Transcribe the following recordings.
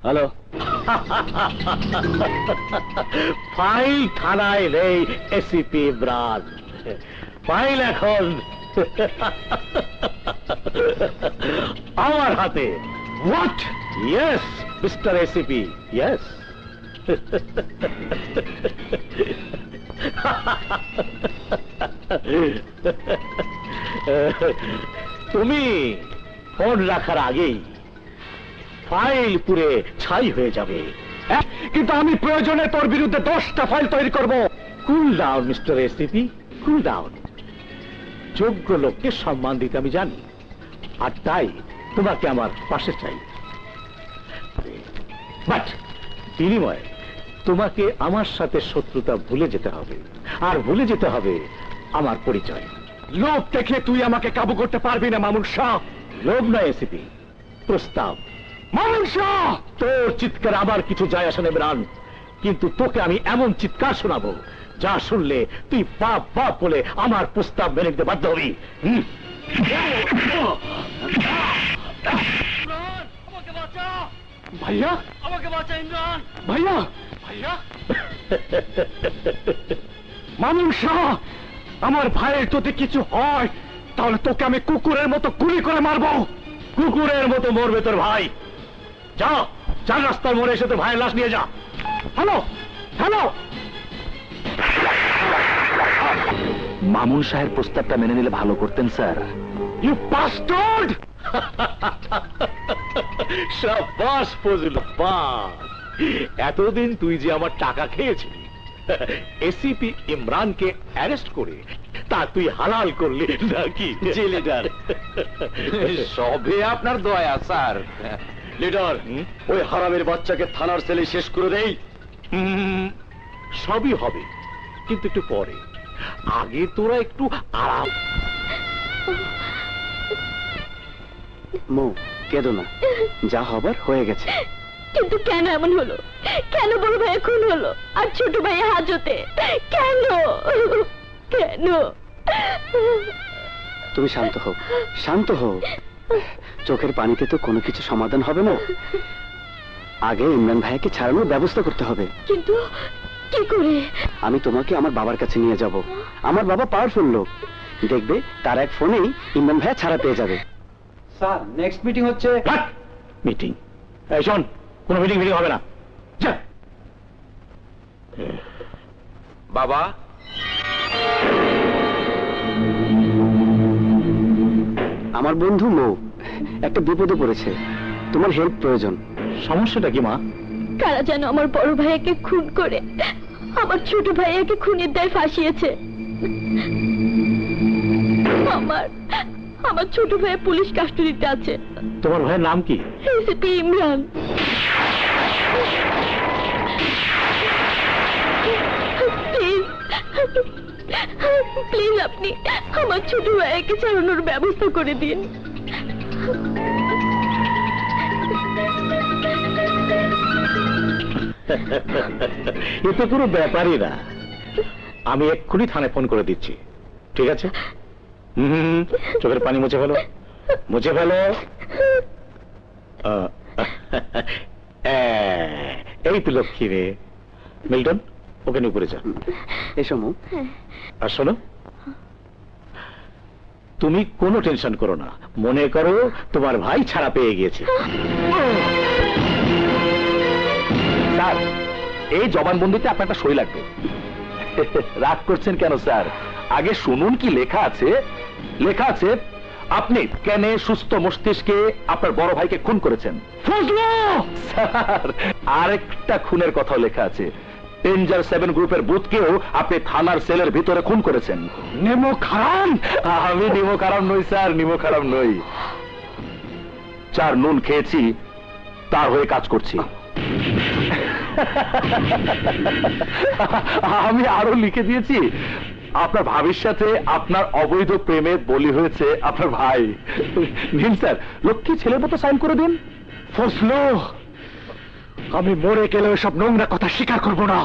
Hello. File থানায় নেই ACP Imran, file এখন আমার হাতে। What? Yes mister ACP, yes. তুমি ফোন রাখার আগেই ফাইল পুরে ছাই হয়ে যাবে। কিন্তু আমি প্রয়োজনে তোর বিরুদ্ধে 10টা ফাইল তৈরি করব। Cool down mister ACP, cool down. যোগ্য লোককে সম্মান দিতে আমি জানি, আর তাই তোমাকে আমার পাশে চাই। বাট বিনিময়ে তোমাকে আমার সাথে শত্রুতা ভুলে যেতে হবে, আর ভুলে যেতে হবে আমার পরিচয়। লোভ দেখে তুই আমাকে কাবু করতে পারবি না মামুন শাহ। লোভ নয় এসিপি, প্রস্তাব। মামুন শাহ, তোর চিৎকার আমার কিছু যায় আসে না ইমরান, কিন্তু তোকে আমি এমন চিৎকার শোনাবো যা শুনলে তুই বাপ বাপ বলে আমার প্রস্তাব মেনে নিতে বাধ্য হবি। ভাইয়া, আমাকে বাঁচা ইমরান। ভাইয়া, ভাইয়া। মামুন শাহ, আমার ভাইয়ের যদি কিছু হয় তাহলে তোকে আমি কুকুরের মতো গুলি করে মারবো। কুকুরের মতো মরবে তোর ভাই। যা, চার রাস্তার মোড়ে এসে তোর ভাইয়ের লাশ নিয়ে যা। Hello, hello. মামুন সাহের প্রস্তাবটা মেনে নিলে ভালো করতেন স্যার। You bastard! শাবাশ ফজল, বাস। এতদিন তুই যে আমার টাকা খেয়েছিলি, এসিপি ইমরানকে অ্যারেস্ট করে তা তুই হালাল করলি নাকি? জি লিডার, সবে আপনার দয়া স্যার। লিডার, ওই হারামের বাচ্চাকে থানার সেলে শেষ করে দেই। সবই হবে, কিন্তু একটু পরে। আগে তোরা একটু আরাম। মো, কেঁদো না, যা হবার হয়ে গেছে। কিন্তু কেন এমন হলো? কেন বড় ভাই খুন হলো আর ছোট ভাই হাজতে? কেন কেন? তুমি শান্ত হও, শান্ত হও। চোখের পানিতে তো কোনো কিছু সমাধান হবে না। আগে ইমরান ভাইকে ছাড়ানোর ব্যবস্থা করতে হবে। কিন্তু কি করে? আমি তোমাকে আমার বাবার কাছে নিয়ে যাব। আমার বাবা পাওয়ারফুল লোক, দেখবে তার এক ফোনেই ইমরান ভাই ছাড়া পেয়ে যাবে। স্যার, নেক্সট মিটিং হচ্ছে। মিটিং? এই শোন, কোনো মিটিং মিটিং হবে না। যা। বাবা, আমার বন্ধু মো একটা বিপদে পড়েছে, তোমার হেল্প প্রয়োজন। সমস্যাটা কি মা? কারা যেন আমার বড় ভাইয়াকে খুন করে আমার ছোট ভাইয়াকে খুনের দায় ফাঁসিয়েছে। আমার ছোট ভাই পুলিশ কাস্টডিতে আছে। তোমার ভাইয়ের নাম কি? এসিপি ইমরান। প্লিজ প্লিজ আপনি আমার ছোট ভাইয়াকে ছাড়ানোর ব্যবস্থা করে দিন। এ তো কোনো ব্যাপারই না। আমি এক্ষুনি থানায় ফোন করে দিচ্ছি, ঠিক আছে? চোখের পানি মুছে ফেলো, মুছে ফেলো। এই তো লক্ষ্মী রে। মিল্টন, ওখানে উপরে যা। এসো মো। আর শোনো, তুমি কোনো টেনশন করো না। মনে করো তোমার ভাই ছাড়া পেয়ে গিয়েছে। স্যার, এই জবানবন্দিতে আপনার একটা সই লাগবে। রাগ করছেন কেন স্যার? আগে শুনুন কি লেখা আছে। লেখা আছে, আপনি কেন সুস্থ মস্তিষ্কে আপনার বড় ভাইকে খুন করেছেন। স্যার, আরেকটা খুনের কথা লেখা আছে, ডেঞ্জার 7 গ্রুপের বুথকেও আপনি থানার সেলের ভিতরে খুন করেছেন। নেমো খারাম? আমি নিমো খারাপ নই স্যার, নিমো খারাপ নই। 4 নুন খেয়েছি, তার হয়ে কাজ করছি। আমি আরো লিখে দিয়েছি, আপনার ভাবির সাথে আপনার অবৈধ প্রেমে বলি হয়েছে আপনার ভাই। নিন স্যার, লক্ষ্মী ছেলের মতো সাইন করে দিন। ফজলু, আমি মরে গেলেও সব নোংরা কথা স্বীকার করবো না।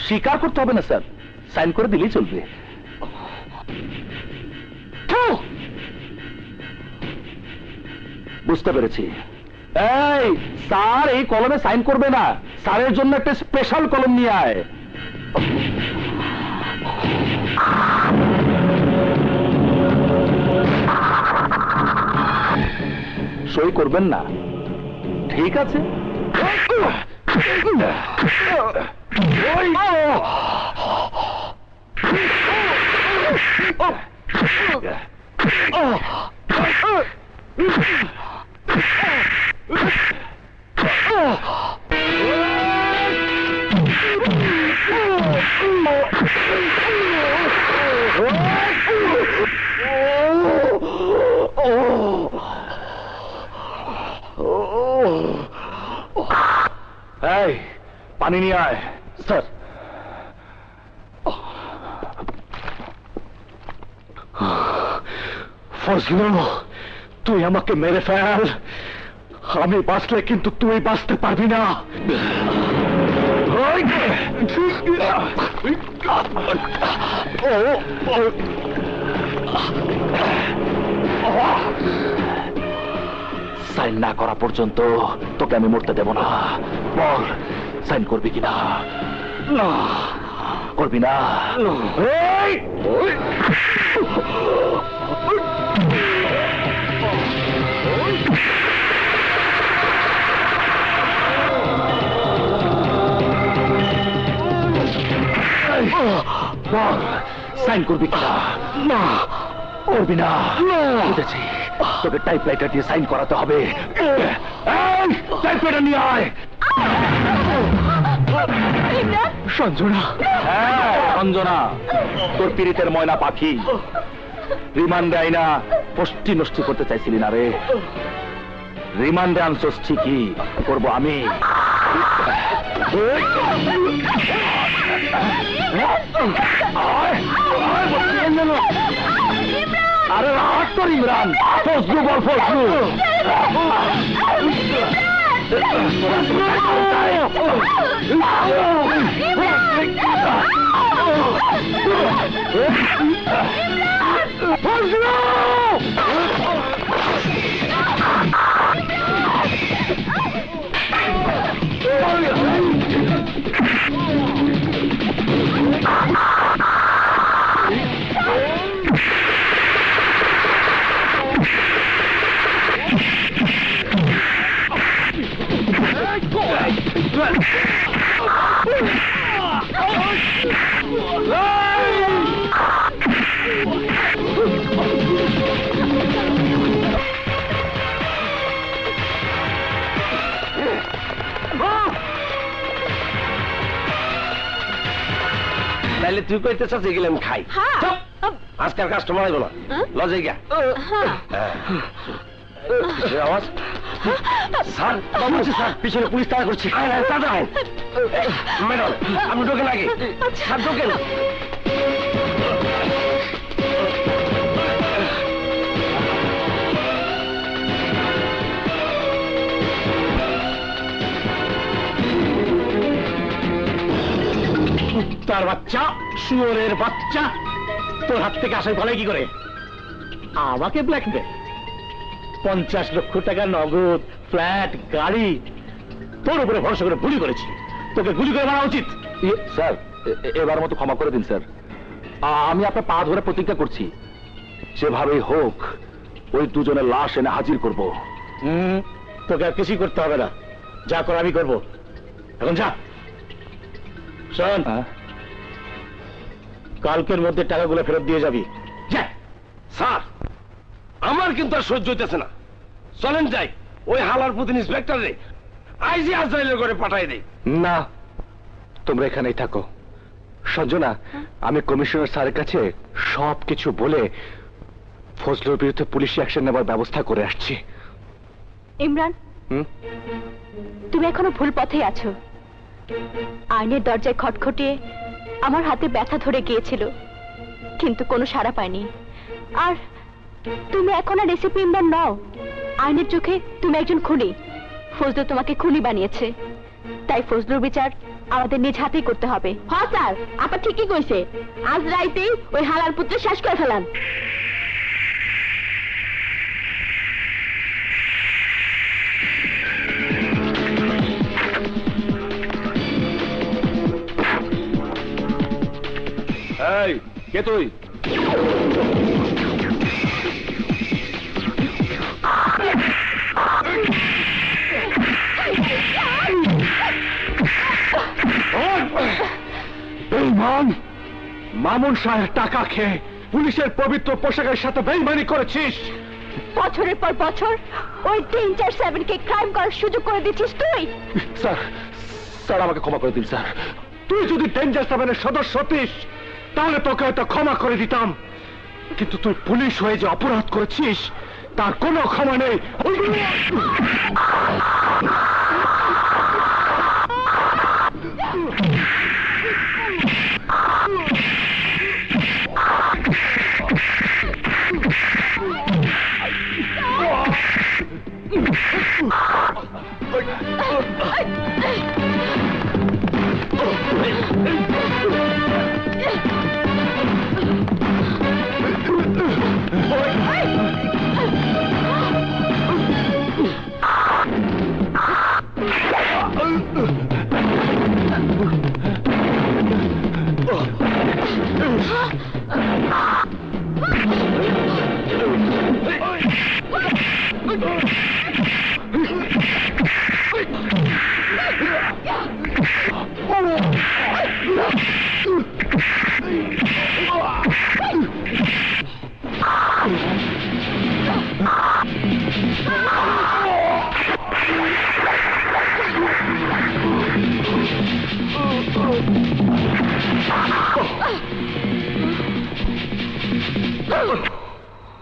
স্বীকার করতে হবে না স্যার, সাইন করে দিলেই চলবে। বুঝতে পেরেছি, এই স্যার এই কলমে সাইন করবে না, স্যারের জন্য একটা স্পেশাল কলম নিয়ে আয়। সই করবেন না? ঠিক আছে। এই পানি নিয়ে আয়। স্যার, ফজলু, তুই আমাকে মেরে ফেল, আমি বাঁচলে কিন্তু তুই বাঁচতে পারবি না। সাইন না করা পর্যন্ত তোকে আমি মরতে দেব না। বল, সাইন করবি কিনা? না, করবি না? এই! বল, সাইন করবি কিনা? না, করবি না? না। বুঝেছি, তোকে টাইপরাইটার দিয়ে সাইন করাতে হবে। এই, টাইপরাইটার নিয়ে আয়। সঞ্জনা, হ্যাঁ, রঞ্জনা, তোর পীড়িতের ময়না পাখি রিমান্ডে আইনা পষ্টি নষ্টি করতে চাইছিলি না রে। রিমান্ডে আনছোস ঠিকই, করবো আমি। আরে রাত তোর ইমরান, ফজলু বল, ফজলু। তাইলে তুই কইতে চাচ্ছি এগুলো আমি খাই। আজকাল কাস্টমার আইব না, লজে গিয়া। আওয়াজ স্যার, স্যার পিছনে পুলিশ তাড়া করছে। ম্যাডাম আপনি ঢোকেন আগে, স্যার ঢোকেন। তার বাচ্চা, শুয়োরের বাচ্চা, তোর হাত থেকে আসার ফলে কি করে আমাকে ব্ল্যাকমেল? 50 লক্ষ টাকা নগদ, ফ্ল্যাট, গাড়ি, তোর উপরে ভরসা করে গুলি করেছি, তোকে গুলি করে মারা উচিত। স্যার, এবার মতো ক্ষমা করে দিন স্যার। আমি আপনার পা ধরে প্রতিজ্ঞা করছি, যেভাবেই হোক ওই দুজনের লাশ এনে হাজির করব। তোকে আর কিছুই করতে হবে না, যা কর আমি করবো। এখন যা। শোন, কালকের মধ্যে টাকাগুলো ফেরত দিয়ে যাবি। স্যার আমার কিন্তু আর সহ্য হইতেছে না, চলেন যাই ওই হালার প্রতি ইন্সপেক্টরে আইজি আজরাইলের করে পাঠাই দেই। না, তোমরা এখানেই থাকো। সঞ্জনা, আমি কমিশনার স্যারের কাছে সবকিছু বলে ফজলুর বিরুদ্ধে পুলিশি অ্যাকশন নেবার ব্যবস্থা করে আসছি। ইমরান, তুমি এখনো ভুল পথে আছো। আইনের দরজায় খটখটিয়ে আমার হাতে ব্যথা ধরে গিয়েছিল, কিন্তু কোনো সাড়া পাইনি। আর তুমি এখন আর রেসিপি ইমরান নও, আইনের চোখে তুমি একজন খুনি। ফজলু তোমাকে খুনি বানিয়েছে, তাই ফজলুর বিচার আমাদের নিজ হাতেই করতে হবে। হ্যাঁ স্যার, আপা ঠিকই কইছে, আজ রাইতেই ওই হালার পুত্র শেষ করে ফেলান। কে তুই? বেঈমান! মামুন শাহের টাকা খেয়ে পুলিশের পবিত্র পোশাকের সাথে বেঈমানি করেছিস। বছরের পর বছর ওই 347 কে ক্রাইম করার সুযোগ করে দিচ্ছিস তুই। স্যার, স্যার আমাকে ক্ষমা করে দিন স্যার। তুই যদি ডেঞ্জার সেভেনের সদস্য হতিস তাহলে তোকে হয়তো ক্ষমা করে দিতাম, কিন্তু তুই পুলিশ হয়ে যে অপরাধ করেছিস তার কোনো ক্ষমা নেই।